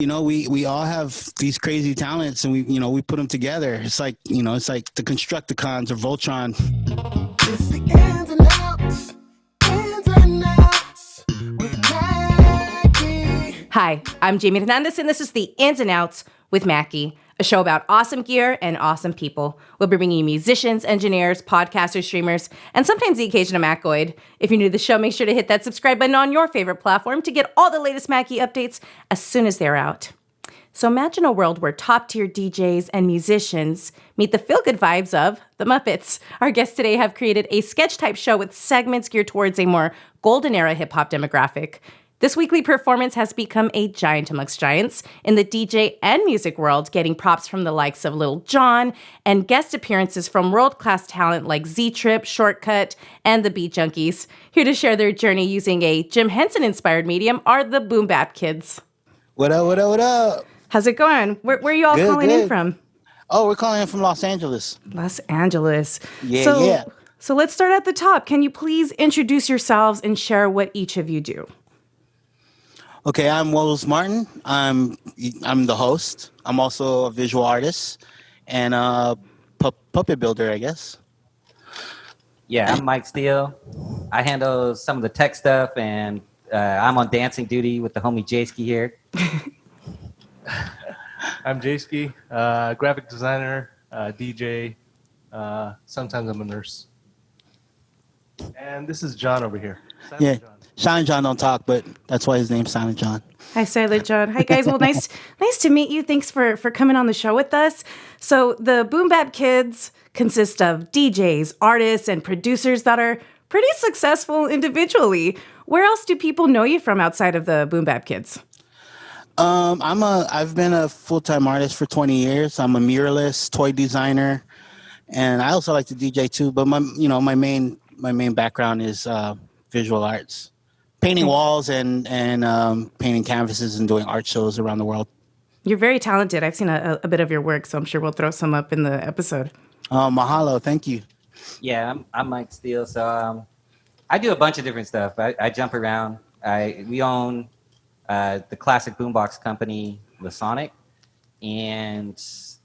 We all have these crazy talents, and we put them together. It's like the Constructicons or Voltron. It's the ins and outs with Mackie. Hi, I'm Jamie Hernandez, and this is the Ins and Outs with Mackie, a show about awesome gear and awesome people. We'll be bringing you musicians, engineers, podcasters, streamers, and sometimes the occasional Mackoid. If you're new to the show, make sure to hit that subscribe button on your favorite platform to get all the latest Mackie updates as soon as they're out. So imagine a world where top-tier DJs and musicians meet the feel-good vibes of the Muppets. Our guests today have created a sketch-type show with segments geared towards a more golden-era hip-hop demographic. This weekly performance has become a giant amongst giants in the DJ and music world, getting props from the likes of Lil Jon and guest appearances from world-class talent like Z-Trip, Shortkut, and the Beat Junkies. Here to share their journey using a Jim Henson-inspired medium are the Boom Bap Kids. What up, what up, what up? How's it going? Where are you all calling in from? Oh, we're calling in from Los Angeles. Los Angeles. Yeah. So let's start at the top. Can you please introduce yourselves and share what each of you do? Okay, I'm Woes Martin. I'm the host. I'm also a visual artist and a puppet builder, I guess. Yeah, I'm Mike Steele. I handle some of the tech stuff, and I'm on dancing duty with the homie Jayski here. I'm Jayski, graphic designer, DJ. Sometimes I'm a nurse. And this is John over here. Silent John. Silent John don't talk, but that's why his name's Silent John. Hi, Silent John. Hi, guys. Well, nice to meet you. Thanks for coming on the show with us. So the Boom Bap Kids consist of DJs, artists, and producers that are pretty successful individually. Where else do people know you from outside of the Boom Bap Kids? I've been a full-time artist for 20 years. I'm a muralist, toy designer, and I also like to DJ too. But my main background is visual arts, painting walls and painting canvases and doing art shows around the world. You're very talented. I've seen a bit of your work, so I'm sure we'll throw some up in the episode. Mahalo, thank you. Yeah, I'm Mike Steele. So I do a bunch of different stuff. I jump around. We own the classic boombox company, The Sonic, and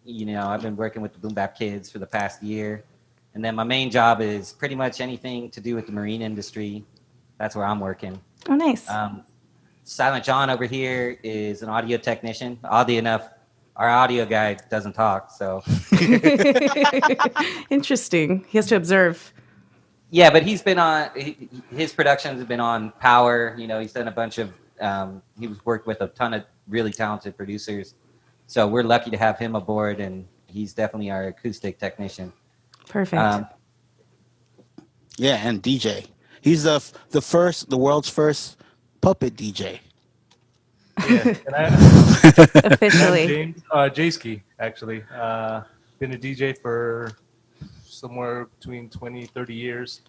I've been working with the Boom Bap Kids for the past year. And then my main job is pretty much anything to do with the marine industry. That's where I'm working. Oh, nice. Silent John over here is an audio technician. Oddly enough, our audio guy doesn't talk, so. Interesting. He has to observe. Yeah, but he's been on, his productions have been on Power. He's done a bunch of, he's worked with a ton of really talented producers. So we're lucky to have him aboard, and he's definitely our acoustic technician. Perfect. Yeah, and DJ. He's the world's first puppet DJ. Yeah, and Officially. James Jayski, actually. Been a DJ for somewhere between 20, 30 years,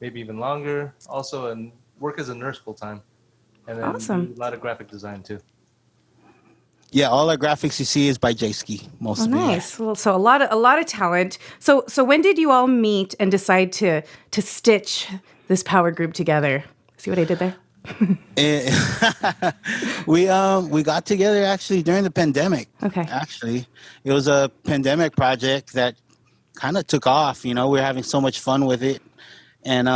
maybe even longer. Also, and work as a nurse full time. And then Awesome. do a lot of graphic design too. Yeah, all our graphics you see is by Jayski, most of it. Nice. Well, so a lot of talent. So when did you all meet and decide to stitch this power group together? See what I did there? We got together actually during the pandemic. Okay. Actually, it was a pandemic project that kind of took off. We were having so much fun with it, and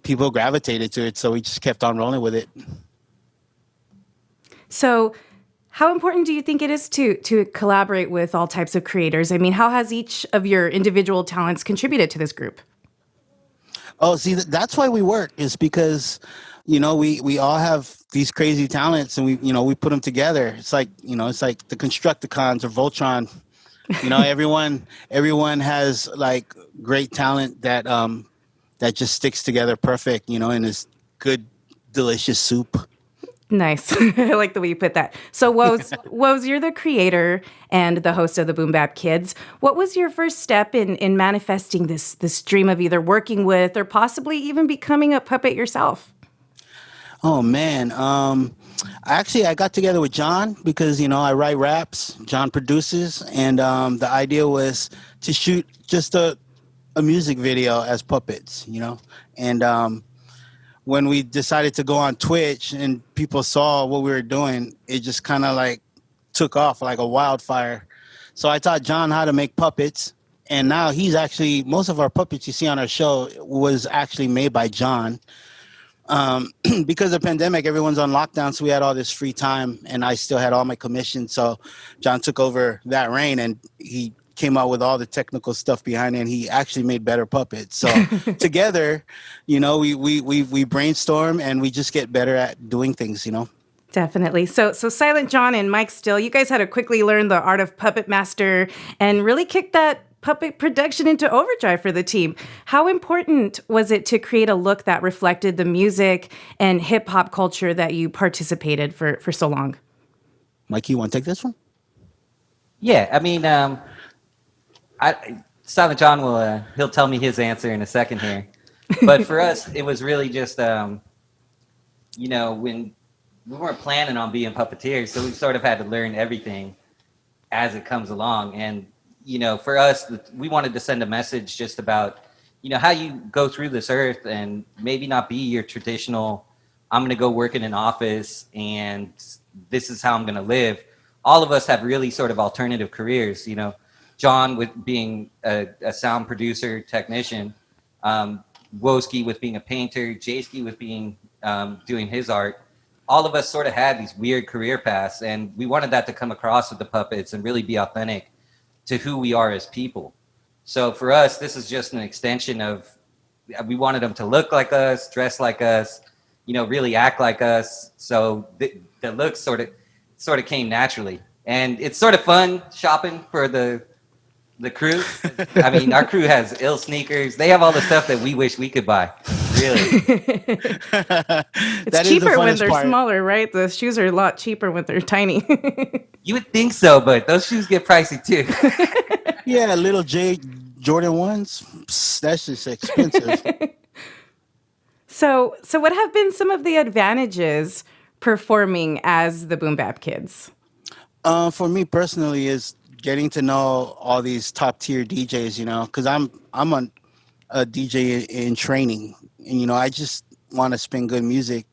people gravitated to it, so we just kept on rolling with it. So how important do you think it is to collaborate with all types of creators? I mean, how has each of your individual talents contributed to this group? Oh, see, that's why we work, is because, we all have these crazy talents, and we put them together. It's like the Constructicons or Voltron. Everyone has like great talent that just sticks together perfect, in this good, delicious soup. Nice. I like the way you put that. So Woes, you're the creator and the host of the Boom Bap Kids. What was your first step in manifesting this dream of either working with or possibly even becoming a puppet yourself? Oh, man. I got together with John because, I write raps. John produces. And the idea was to shoot just a music video as puppets, And when we decided to go on Twitch and people saw what we were doing, it just kind of like took off like a wildfire. So I taught John how to make puppets, and now he's actually, most of our puppets you see on our show was actually made by John. Because of the pandemic, everyone's on lockdown, so we had all this free time, and I still had all my commissions. So John took over that reign, and he came out with all the technical stuff behind it, and he actually made better puppets. So together, we brainstorm, and we just get better at doing things. Definitely. So Silent John and Mike Still, you guys had to quickly learn the art of Puppet Master and really kick that puppet production into overdrive for the team. How important was it to create a look that reflected the music and hip hop culture that you participated for so long? Mikey, you want to take this one? Yeah, I mean, Silent John will he'll tell me his answer in a second here. But for us, it was really just when we weren't planning on being puppeteers, so we sort of had to learn everything as it comes along. And for us, we wanted to send a message just about how you go through this earth and maybe not be your traditional, I'm going to go work in an office and this is how I'm going to live. All of us have really sort of alternative careers. John with being a sound producer, technician, Woski with being a painter, Jayski with being doing his art. All of us sort of had these weird career paths, and we wanted that to come across with the puppets and really be authentic to who we are as people. So for us, this is just an extension of, we wanted them to look like us, dress like us, really act like us. So the looks sort of came naturally. And it's sort of fun shopping for the crew. I mean, our crew has ill sneakers. They have all the stuff that we wish we could buy. Really. It's cheaper when they're smaller, right? The shoes are a lot cheaper when they're tiny. You would think so, but those shoes get pricey too. Yeah, little Jordan 1s, psst, that's just expensive. So what have been some of the advantages performing as the Boom Bap Kids? For me personally, is getting to know all these top tier DJs, because I'm a DJ in training, and I just want to spin good music.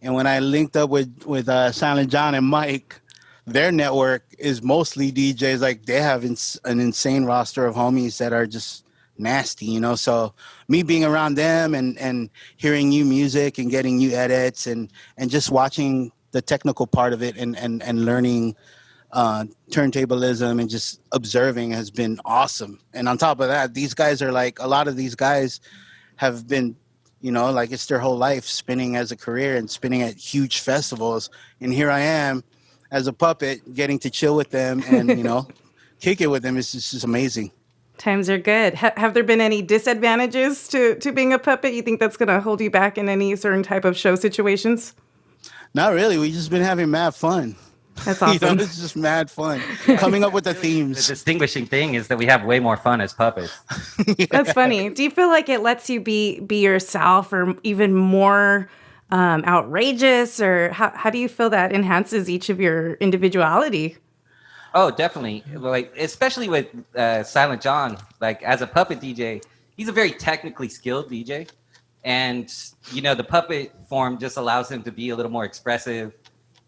And when I linked up with Silent John and Mike, their network is mostly DJs. Like, they have an insane roster of homies that are just nasty, So me being around them and hearing new music and getting new edits and just watching the technical part of it and learning turntablism and just observing has been awesome. And on top of that, these guys are like, a lot of these guys have been, like it's their whole life spinning as a career and spinning at huge festivals. And here I am as a puppet getting to chill with them and, kick it with them. It's just amazing. Times are good. Have there been any disadvantages to being a puppet? You think that's going to hold you back in any certain type of show situations? Not really. We've just been having mad fun. That's awesome. It's just mad fun. Coming up with the themes. The distinguishing thing is that we have way more fun as puppets. Yeah. That's funny. Do you feel like it lets you be yourself or even more outrageous? Or how do you feel that enhances each of your individuality? Oh, definitely. Like, especially with Silent John, like as a puppet DJ, he's a very technically skilled DJ. And, the puppet form just allows him to be a little more expressive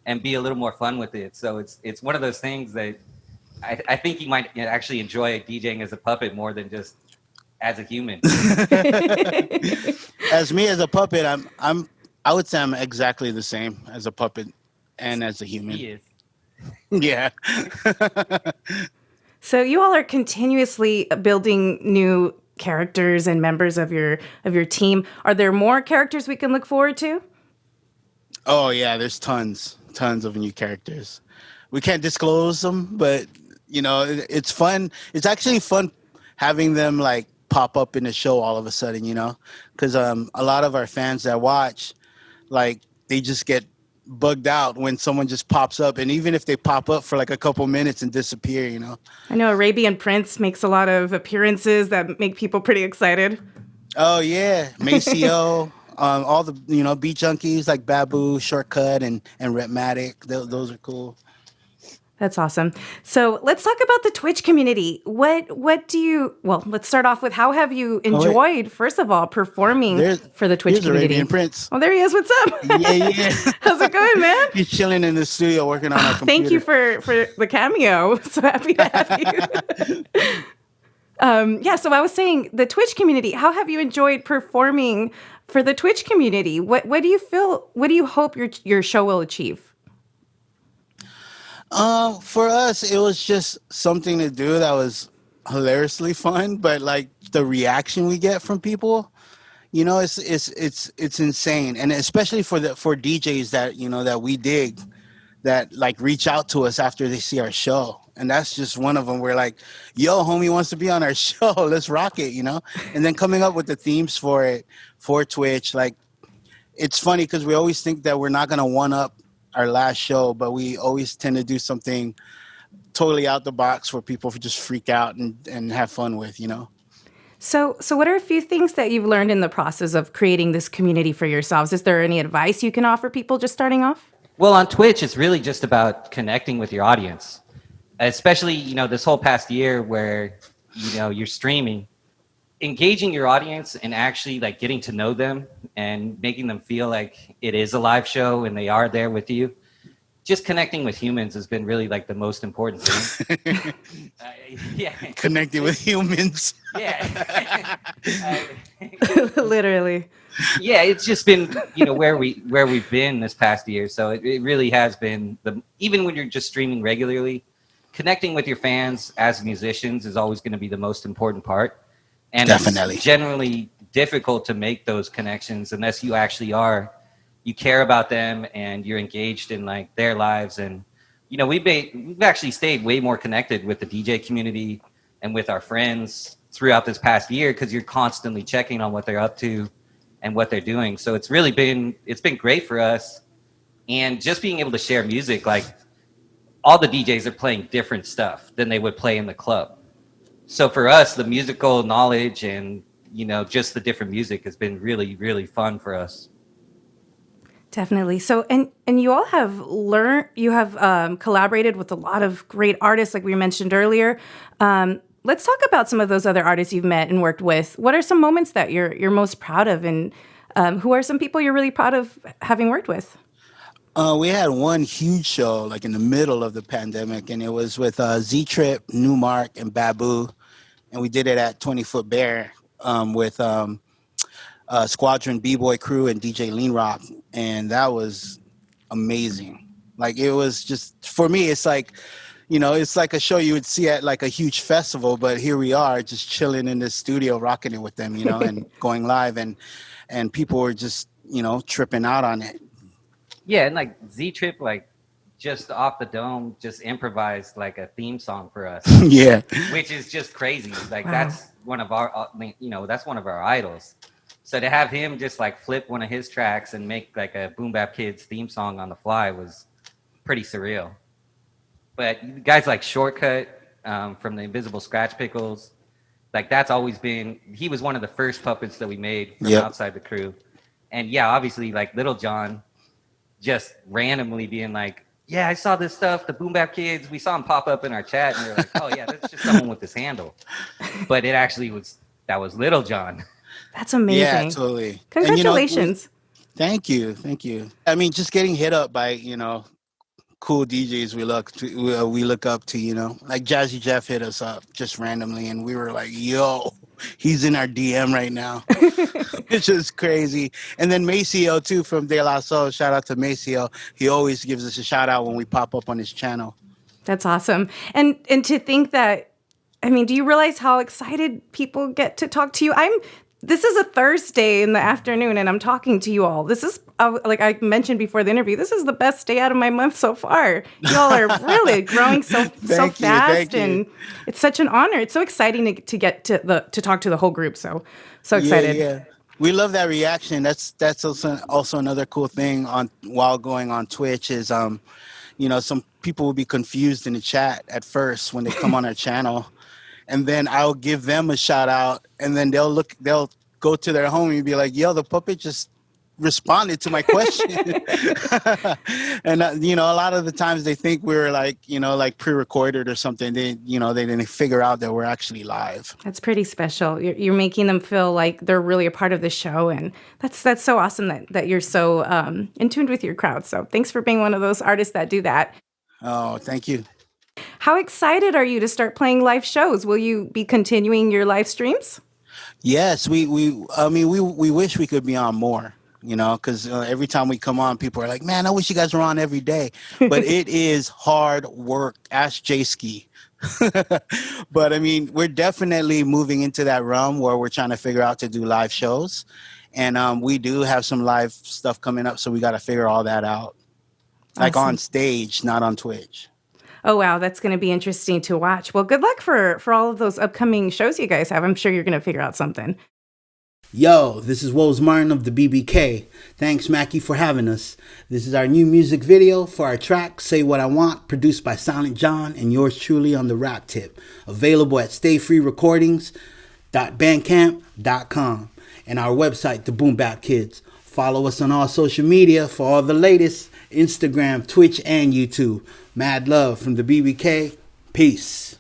and be a little more fun with it. So it's one of those things that I think you might actually enjoy DJing as a puppet more than just as a human. As me as a puppet, I would say I'm exactly the same as a puppet and as a human. He is. Yeah. So you all are continuously building new characters and members of your team. Are there more characters we can look forward to? Oh yeah, there's tons of new characters. We can't disclose them, but it's fun. It's actually fun having them like pop up in the show all of a sudden, because a lot of our fans that watch, like, they just get bugged out when someone just pops up, and even if they pop up for like a couple minutes and disappear, I know Arabian Prince makes a lot of appearances that make people pretty excited. Oh yeah, Maceo. All the beat junkies like Babu, Shortkut, and Rhythmatic. Those are cool. That's awesome. So let's talk about the Twitch community. What do you? Well, let's start off with how have you Oh, wait. enjoyed, first of all, performing There's for the Twitch here's community? Arabian Prince. Oh, there he is. What's up? Yeah. How's it going, man? He's chilling in the studio working on our computer. Thank you for the cameo. So happy to have you. Yeah, so I was saying the Twitch community. How have you enjoyed performing for the Twitch community? What do you feel? What do you hope your show will achieve? For us, it was just something to do that was hilariously fun, but like the reaction we get from people, it's insane, and especially for DJs that that we dig, that like reach out to us after they see our show, and that's just one of them. We're like, "Yo, homie wants to be on our show. Let's rock it," And then coming up with the themes for it for Twitch, like it's funny because we always think that we're not gonna one up our last show, but we always tend to do something totally out the box where people just freak out and have fun with, So what are a few things that you've learned in the process of creating this community for yourselves? Is there any advice you can offer people just starting off? Well, on Twitch, it's really just about connecting with your audience, especially, this whole past year where, you're streaming, engaging your audience and actually like getting to know them and making them feel like it is a live show and they are there with you. Just connecting with humans has been really like the most important thing. Yeah. Connecting with humans. Yeah. Literally. Yeah, it's just been, where we've been this past year. So it really has been even when you're just streaming regularly, connecting with your fans as musicians is always going to be the most important part. And Definitely. It's generally difficult to make those connections unless you actually you care about them and you're engaged in like their lives. And, we've actually stayed way more connected with the DJ community and with our friends throughout this past year because you're constantly checking on what they're up to and what they're doing. So it's been great for us. And just being able to share music, like all the DJs are playing different stuff than they would play in the club. So for us, the musical knowledge and, just the different music has been really, really fun for us. Definitely. So, and you all have collaborated with a lot of great artists, like we mentioned earlier. Let's talk about some of those other artists you've met and worked with. What are some moments that you're most proud of, and who are some people you're really proud of having worked with? We had one huge show like in the middle of the pandemic, and it was with Z-Trip, Newmark, and Babu. And we did it at 20 Foot Bear with Squadron B-Boy Crew and DJ Lean Rock. And that was amazing. Like, it was just, for me, it's like, it's like a show you would see at like a huge festival, but here we are just chilling in the studio, rocking it with them, and going live. And people were just, tripping out on it. Yeah, and like Z-Trip, like, just off the dome, just improvised like a theme song for us. Yeah. Which is just crazy. Like Wow. that's one of our, that's one of our idols. So to have him just like flip one of his tracks and make like a Boom Bap Kids theme song on the fly was pretty surreal. But guys like Shortkut from the Invisible Scratch Pickles, like that's always been, he was one of the first puppets that we made from outside the crew. And yeah, obviously like Little John just randomly being like, yeah, I saw this stuff, the Boom Bap Kids. We saw him pop up in our chat, and we were like, oh, yeah, that's just someone with this handle. But it actually that was Little John. That's amazing. Yeah, totally. Congratulations. Thank you. I mean, just getting hit up by, cool DJs we look up to, like Jazzy Jeff hit us up just randomly, and we were like, yo, he's in our DM right now. It's just crazy. And then Maceo too from De La Soul. Shout out to Maceo. He always gives us a shout out when we pop up on his channel. That's awesome. And to think that, I mean, do you realize how excited people get to talk to you? This is a Thursday in the afternoon, and I'm talking to you all. This is, like I mentioned before the interview, this is the best day out of my month so far. Y'all are really growing so fast, and it's such an honor. It's so exciting to get to talk to the whole group. So excited. Yeah. We love that reaction. That's also another cool thing while going on Twitch is, some people will be confused in the chat at first when they come on our channel. And then I'll give them a shout out, and then they'll go to their homie and be like, yo, the puppet just responded to my question. And you know, a lot of the times they think we're like, you know, like pre-recorded or something. They, you know, they didn't figure out that we're actually live. That's pretty special. You're making them feel like they're really a part of the show, and that's so awesome that you're so in tune with your crowd. So thanks for being one of those artists that do that. Oh, thank you. How excited are you to start playing live shows? Will you be continuing your live streams? Yes, we wish we could be on more, you know, because every time we come on, people are like, man, I wish you guys were on every day. But it is hard work. Ask Jayski. But I mean, we're definitely moving into that realm where we're trying to figure out to do live shows. And we do have some live stuff coming up, so we got to figure all that out. Like Awesome. on stage, not on Twitch. Oh, wow. That's going to be interesting to watch. Well, good luck for all of those upcoming shows you guys have. I'm sure you're going to figure out something. Yo, this is Woes Martin of the BBK. Thanks, Mackie, for having us. This is our new music video for our track, Say What I Want, produced by Silent John and yours truly on the rap tip. Available at stayfreerecordings.bandcamp.com and our website, the Boom Bap Kids. Follow us on all social media for all the latest, Instagram, Twitch, and YouTube. Mad love from the BBK. Peace.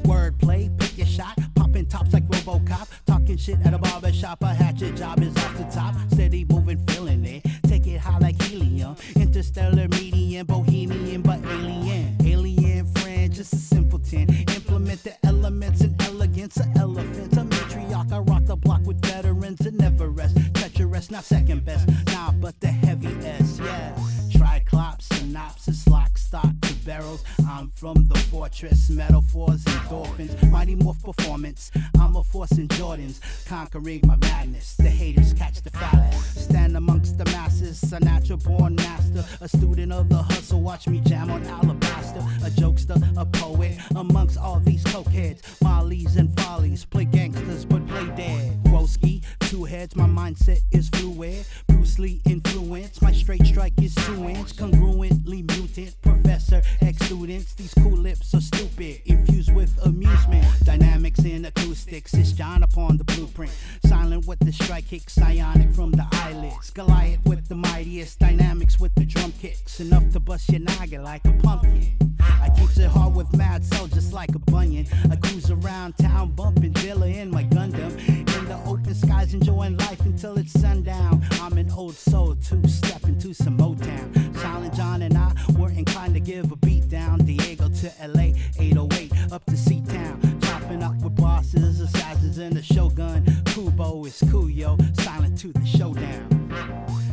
Wordplay, pick your shot, popping tops like RoboCop, talking shit at a barber shop. A hatchet job is off the top, steady moving, feeling it. Take it high like helium, interstellar, medium, bohemian, but alien. Alien friend, just a simpleton. Implement the elements and elegance of elephants. A matriarch, I rock the block with veterans and never rest. Treacherous, not second best, nah, but the heavy S, yeah. Triclops, synopsis, lock, stock to barrels. I'm from the fortress, metaphors, endorphins, mighty morph performance. I'm a force in Jordans, conquering my madness. The haters catch the phallus, stand amongst the masses. A natural born master, a student of the hustle. Watch me jam on alabaster, a jokester, a poet. Amongst all these cokeheads, mollies and follies, play gangsters but play dead. Woski, two heads, my mindset is fluid. Bruce Lee influence, my straight strike is 2-inch. Congruently mutant, professor, ex-students. These cool lips are stupid, infused with amusement. Dynamics and acoustics, it's John upon the blueprint. Silent with the strike kick, psionic from the eyelids. Goliath with the mightiest, dynamics with the drum kicks. Enough to bust your noggin like a pumpkin. I keeps it hard with mad soul just like a bunion. I cruise around town bumping Dilla in my Gundam. In the open skies enjoying life until it's sundown. I'm an old soul, two-step into some Motown. Silent John and I were inclined to give a beat down. Diego to LA, 808 up to C-Town. Chopping up with bosses, assassins and a shogun. Kubo is cool, yo, silent to the showdown.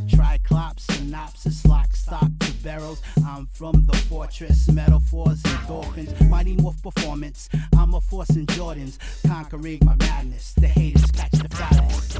Triclops, synopsis, lock, stock to barrels. I'm from the fortress, metaphors, endorphins, mighty morph performance. I'm a force in Jordans, conquering my madness. The haters catch the phallus.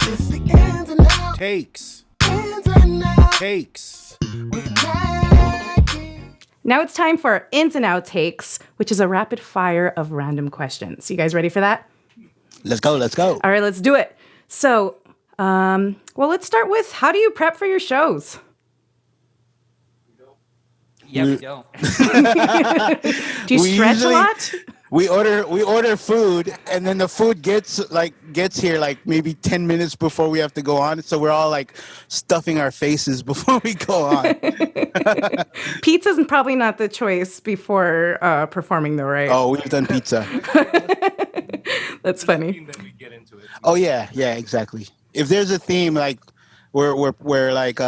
It's the ins and outs, Takes. ins and outs Takes. with Mackie. Now it's time for our ins and out takes, which is a rapid fire of random questions. You guys ready for that? Let's go. Let's go. All right, let's do it. So, well, let's start with, how do you prep for your shows? Yeah, we don't. Do you We stretch usually- a lot? We order food, and then the food gets here like maybe 10 minutes before we have to go on. So we're all like stuffing our faces before we go on. Pizza's probably not the choice before performing, though, right? Oh, we've done pizza. That's funny. Then we get into it. Oh yeah, exactly. If there's a theme, like we're like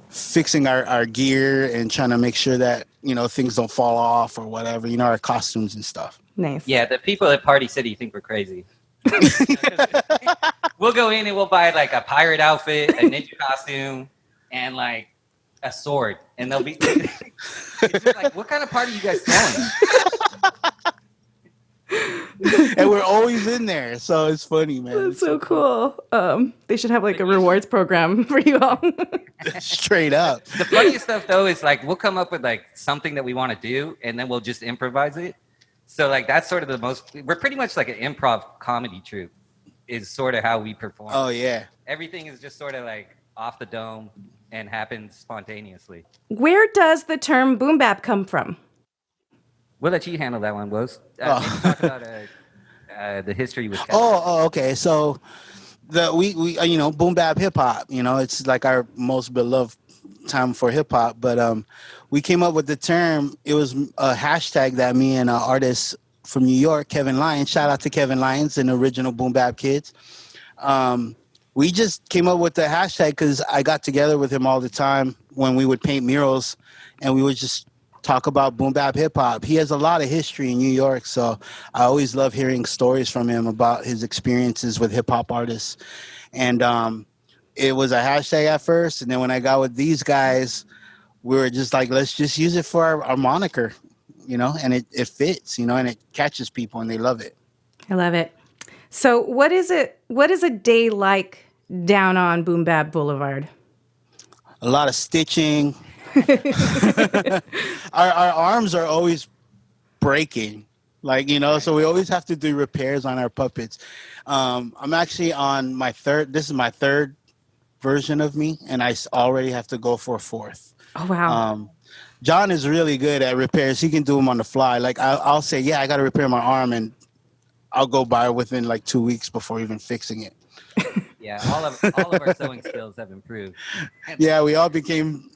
fixing our gear and trying to make sure that, you know, things don't fall off or whatever, you know, our costumes and stuff. Nice. Yeah, the people at Party City think we're crazy. We'll go in and we'll buy like a pirate outfit, a ninja costume, and like a sword. And they'll be it's just like, what kind of party are you guys throwing? And we're always in there, so it's funny, man. That's so cool. They should have like a rewards program for you all. Straight up. The funniest stuff though is like we'll come up with like something that we want to do, and then we'll just improvise it. So like that's sort of the most. We're pretty much like an improv comedy troupe. Is sort of how we perform. Oh yeah. Everything is just sort of like off the dome and happens spontaneously. Where does the term boom bap come from? We'll let you handle that one, Woes. Maybe talk about the history with. Okay. So we boom bap hip hop. It's like our most beloved time for hip hop. But we came up with the term. It was a hashtag that me and an artist from New York, Kevin Lyons. Shout out to Kevin Lyons and the original Boom Bap Kids. We just came up with the hashtag because I got together with him all the time when we would paint murals, and we would just talk about boom bap hip hop. He has a lot of history in New York, so I always love hearing stories from him about his experiences with hip hop artists. And it was a hashtag at first, and then when I got with these guys, we were just like, let's just use it for our moniker, and it fits, and it catches people and they love it. I love it. So what is a day like down on Boom Bap Boulevard? A lot of stitching. our arms are always breaking, so we always have to do repairs on our puppets. I'm actually on this is my third version of me, and I already have to go for a fourth. Oh, wow. John is really good at repairs. He can do them on the fly. Like I'll say, yeah, I got to repair my arm, and I'll go by within like 2 weeks before even fixing it. Yeah, all of our sewing skills have improved. Yeah, we all became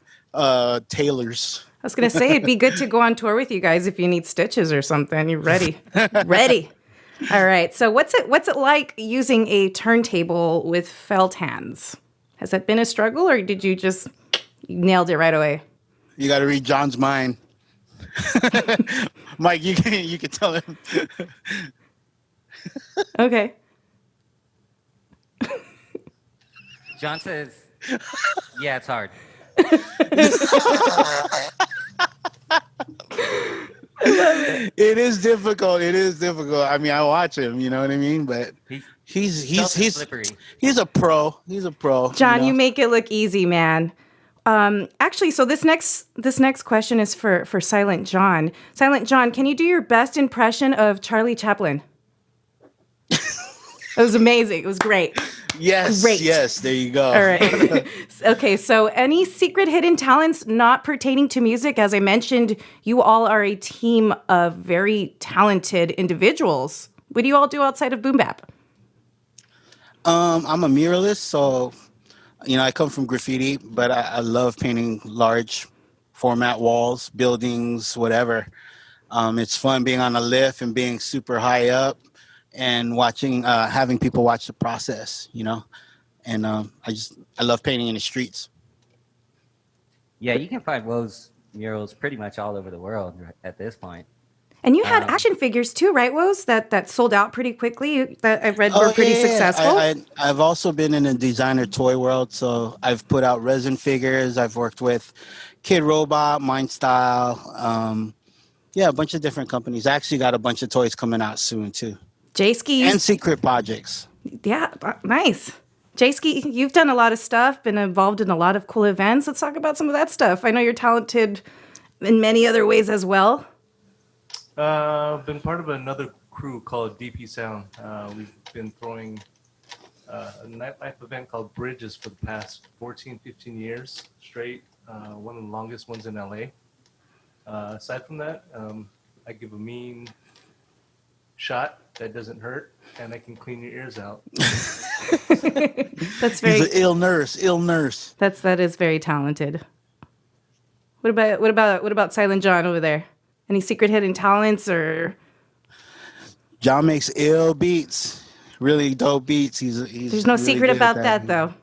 tailors. I was going to say, it'd be good to go on tour with you guys if you need stitches or something. You're ready. Ready. All right. So what's it like using a turntable with felt hands? Has that been a struggle, or did you just nailed it right away? You got to read John's mind. Mike, you can tell him. Okay. John says, yeah, it's hard. It is difficult. I mean, I watch him, you know what I mean? But he's slippery. He's a pro. He's a pro. John, you make it look easy, man. Actually, so this next question is for Silent John. Silent John, can you do your best impression of Charlie Chaplin? It was amazing. It was great. Yes. Great. Yes. There you go. All right. Okay. So any secret hidden talents not pertaining to music? As I mentioned, you all are a team of very talented individuals. What do you all do outside of boom bap? I'm a muralist, so I come from graffiti, but I love painting large format walls, buildings, whatever. It's fun being on a lift and being super high up and watching, having people watch the process, and I love painting in the streets. Yeah, you can find Woes murals pretty much all over the world at this point. And you had action figures too, right, Woes? That sold out pretty quickly. That I've read were pretty successful. I've also been in the designer toy world, so I've put out resin figures. I've worked with Kid Robot, Mind Style, a bunch of different companies. I actually got a bunch of toys coming out soon too. Jayski and secret projects. Yeah, nice. Jayski, you've done a lot of stuff, been involved in a lot of cool events. Let's talk about some of that stuff. I know you're talented in many other ways as well. I've been part of another crew called DP Sound. We've been throwing a nightlife event called Bridges for the past 14, 15 years straight. One of the longest ones in LA. Aside from that, I give a mean shot that doesn't hurt, and I can clean your ears out. That's very. He's an ill nurse. That is very talented. What about Silent John over there? Any secret hidden talents or? John makes ill beats, really dope beats. He's There's no really secret about that though.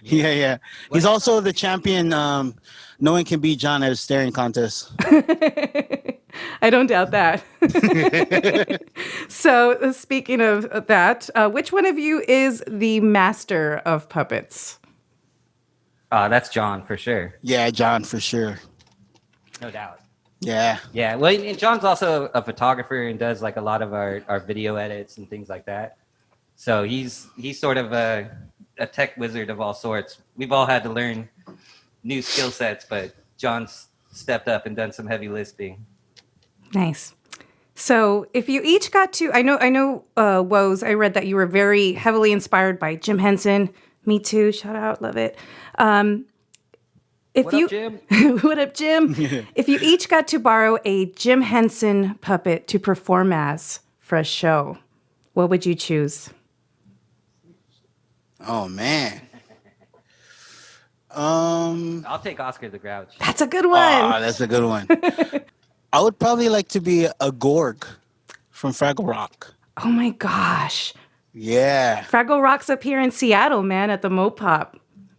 Yeah. He's also the champion. No one can beat John at a staring contest. I don't doubt that. So, speaking of that, which one of you is the master of puppets? That's John for sure, Yeah, John, for sure. no doubt. Yeah. Yeah, well, and John's also a photographer and does like a lot of our video edits and things like that. So he's sort of a tech wizard of all sorts. We've all had to learn new skill sets, but John's stepped up and done some heavy lifting. Nice. So, if you each got to, I know, Woes, I read that you were very heavily inspired by Jim Henson. Me too. Shout out, love it. If What you, up, Jim? what up, Jim? If you each got to borrow a Jim Henson puppet to perform as for a show, what would you choose? Oh man. I'll take Oscar the Grouch. That's a good one. That's a good one. I would probably like to be a Gorg from Fraggle Rock. Oh my gosh. Yeah. Fraggle Rock's up here in Seattle, man, at the Mopop.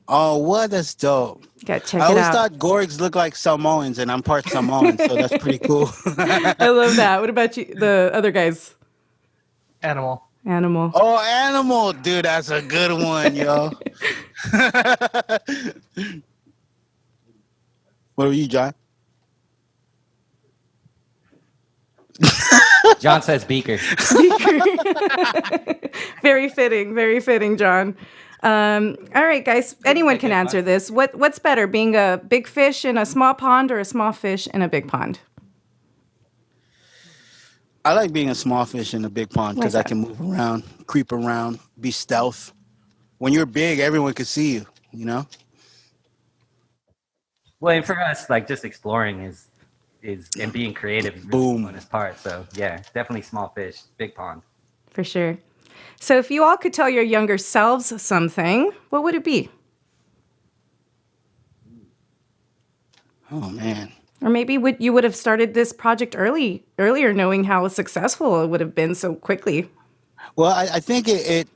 Oh, what? That's dope. Gotta check I it always out. thought Gorgs look like Samoans, and I'm part Samoan, so that's pretty cool. I love that. What about you, the other guys? Animal. Animal. Oh, Animal, dude, that's a good one, yo. What are you, John? John says Beaker. Very fitting, John. All right, guys. Anyone can answer this. What's better, being a big fish in a small pond or a small fish in a big pond? I like being a small fish in a big pond because Why's I that? can move around, creep around, be stealth. When you're big, everyone can see you, you know? Well, and for us, like just exploring is and being creative is really Boom. the funnest part. So yeah, definitely small fish, big pond. For sure. So if you all could tell your younger selves something, what would it be? Oh, man. Or maybe you would have started this project earlier, knowing how successful it would have been so quickly. Well, I think it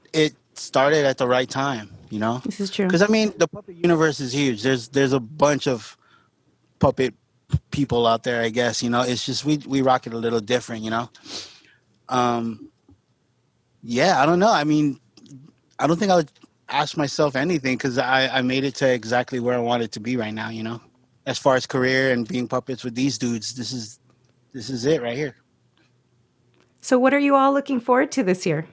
started at the right time, you know? This is true. Because, I mean, the puppet universe is huge. There's a bunch of puppet people out there, I guess, you know? It's just we rock it a little different, you know? Yeah, I don't know. I mean, I don't think I would ask myself anything because I made it to exactly where I wanted to be right now, you know? As far as career and being puppets with these dudes, this is it right here. So what are you all looking forward to this year?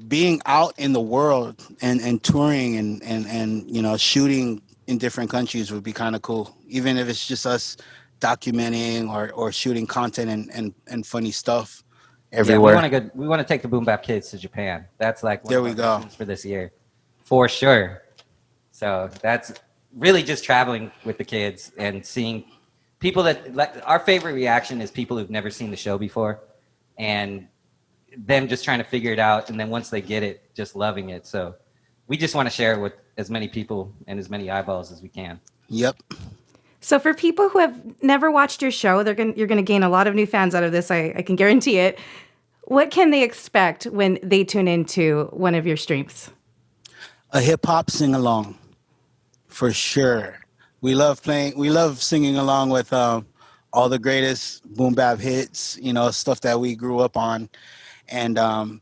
Being out in the world and touring and you know, shooting in different countries would be kind of cool. Even if it's just us documenting or shooting content and funny stuff everywhere. Yeah, we want to take the Boom Bap Kids to Japan. That's like one There of we our go. missions for this year, for sure. So that's really just traveling with the kids and seeing people that like our favorite reaction is people who've never seen the show before, and them just trying to figure it out, and then once they get it, just loving it. So we just want to share it with as many people and as many eyeballs as we can. Yep. So for people who have never watched your show, you're gonna gain a lot of new fans out of this. I can guarantee it. What can they expect when they tune into one of your streams? A hip hop sing along, for sure. We love singing along with all the greatest boom bap hits, you know, stuff that we grew up on, and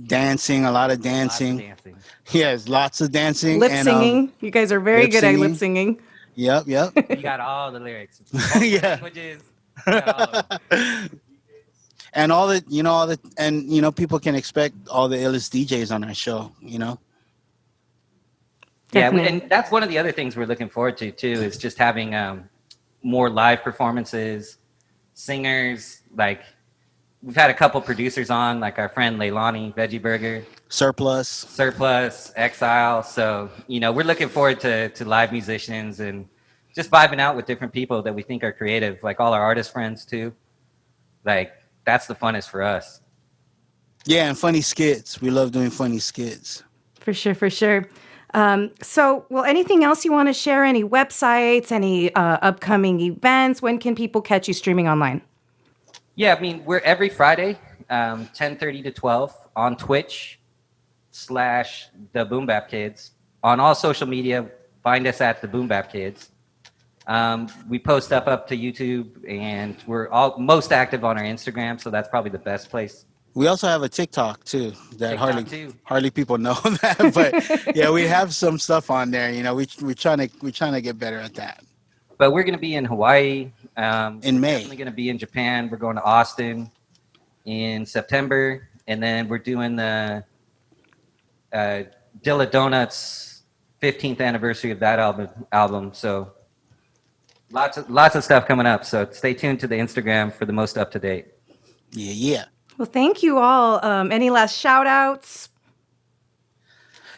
dancing, a lot of dancing. Lots of dancing. Yes, lots of dancing. Lip and, singing. You guys are very lip good at singing. lip singing. Yep. You got all the lyrics. All the Yeah. languages. You got all of them. And people can expect all the illest DJs on our show, you know? Yeah, Definitely. and that's one of the other things we're looking forward to too, is just having more live performances, singers. Like we've had a couple producers on, like our friend Leilani, Veggie Burger, Surplus. Exile. So we're looking forward to live musicians and just vibing out with different people that we think are creative, like all our artist friends too. Like that's the funnest for us. Yeah, and funny skits. We love doing funny skits. For sure. So, anything else you want to share? Any websites, any upcoming events? When can people catch you streaming online? Yeah, I mean, we're every Friday, 10:30 to 12 on Twitch / the Boom Bap Kids. On all social media, find us at the Boom Bap Kids. We post stuff up to YouTube, and we're most active on our Instagram, so that's probably the best place. We also have a TikTok too that TikTok, too. hardly people know that, but yeah, we have some stuff on there. You know, we're trying to get better at that. But we're going to be in Hawaii In we're May. Definitely going to be in Japan. We're going to Austin in September, and then we're doing the Dilla Donuts 15th anniversary of that album. So lots of stuff coming up. So stay tuned to the Instagram for the most up to date. Yeah. Well, thank you all. Any last shout outs?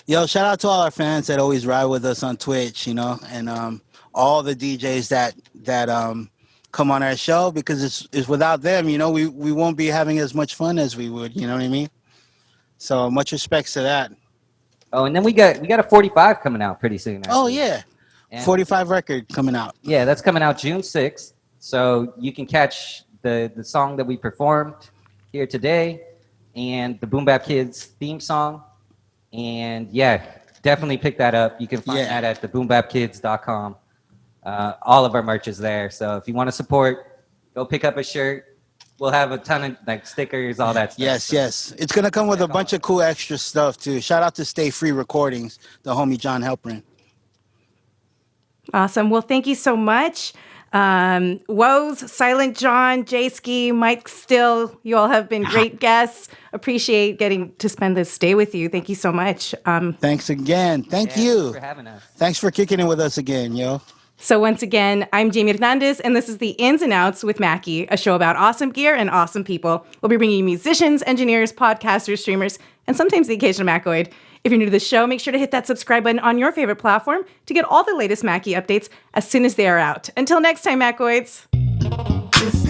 Yo, shout out to all our fans that always ride with us on Twitch, you know, and all the DJs that come on our show, because it's without them, you know, we won't be having as much fun as we would, you know what I mean? So much respects to that. Oh, and then we got a 45 coming out pretty soon. Oh actually. yeah. And 45 record coming out. Yeah, that's coming out June 6th. So you can catch the song that we performed here today and the Boom Bap Kids theme song. And yeah, definitely pick that up. You can find that at theboombapkids.com. All of our merch is there. So if you want to support, go pick up a shirt. We'll have a ton of like stickers, all that stuff. Yes. It's going to come with a bunch of cool extra stuff too. Shout out to Stay Free Recordings, the homie John Helprin. Awesome. Well, thank you so much. Woes, Silent John, Jayski, Mike Still, you all have been great guests. Appreciate getting to spend this day with you. Thank you so much. Thanks again. Thank you. Thanks for having us. Thanks for kicking it with us again, yo. So once again, I'm Jamie Hernandez, and this is the Ins and Outs with Mackie, a show about awesome gear and awesome people. We'll be bringing you musicians, engineers, podcasters, streamers, and sometimes the occasional Mackoid. If you're new to the show, make sure to hit that subscribe button on your favorite platform to get all the latest Mackie updates as soon as they are out. Until next time, Mackoids. This